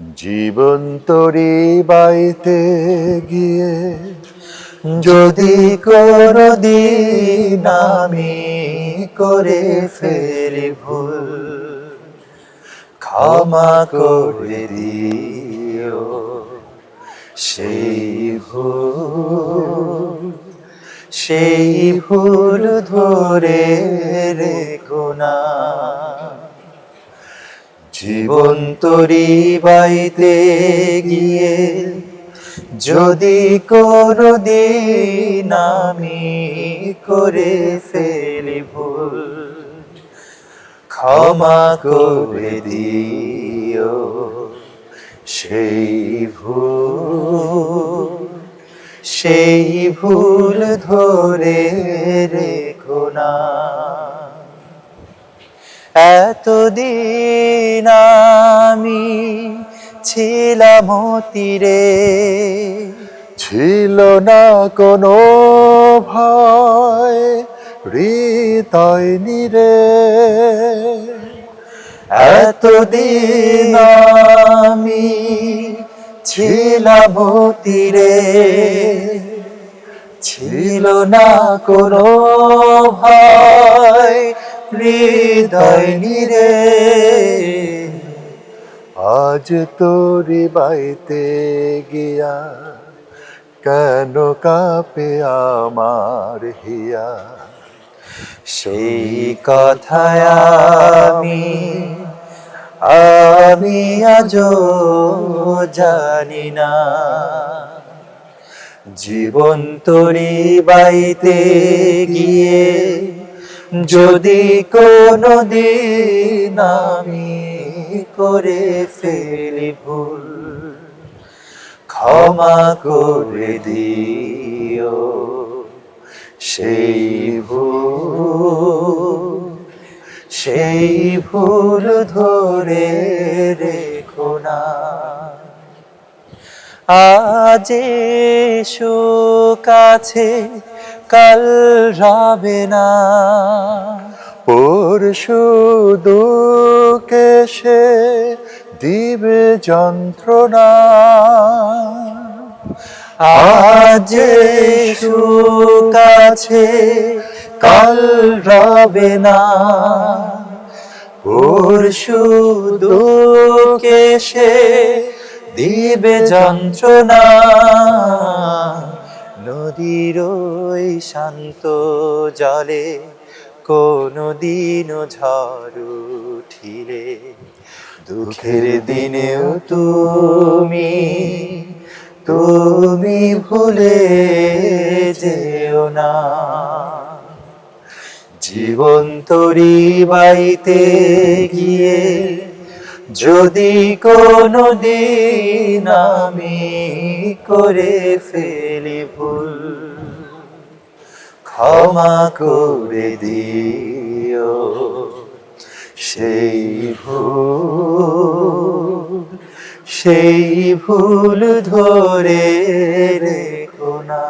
জীবন তরি বাইতে গিয়ে যদি কোনদিন আমি করে ফেলি ভুল, ক্ষমা করে দিও সেই ভুল, সেই ভুল ধরে রেখো না। জীবন তরি বাইতে গিয়ে যদি কোনদিন আমি করে ফেলি ভুল, ক্ষমা করে দিও সেই ভুল, সেই ভুল ধরে রেখো না। এতদিন আমি ছিলাম তীরে, ছিল না কোনো ভয় হৃদয় নিরে। এতদিন আমি ছিলাম তীরে, ছিল না কোনো ভয় হৃদয় নিরে। আজ তোরি বাইতে গিয়া কেন কাঁপে আমার হিয়া, সেই কথায় আমি আজও জানি না। জীবন তরি বাইতে গিয়ে যদি কোনদিন আমি করে ফেলি ভুল, ক্ষমা করে দিও সেই ভুল, সেই ভুল ধরে রেখো না। আজ সুখ আছে কাল রবে না, পরশু দুঃখ এসে দিবে যন্ত্রণা। আজ সুখ আছে কাল রবে না, পরশু দুঃখ এসে দিবে যন্ত্রণা। নদীর ওই শান্ত জলে কোনদিনও ঝড় উঠিলে, দুঃখের দিনেও তুমি ভুলে যেও না। জীবন তরি বাইতে গিয়ে যদি কোনদিন আমি করে ফেলি ভুল, ক্ষমা করে দিও সেই ভুল, সেই ভুল ধরে রেখো না।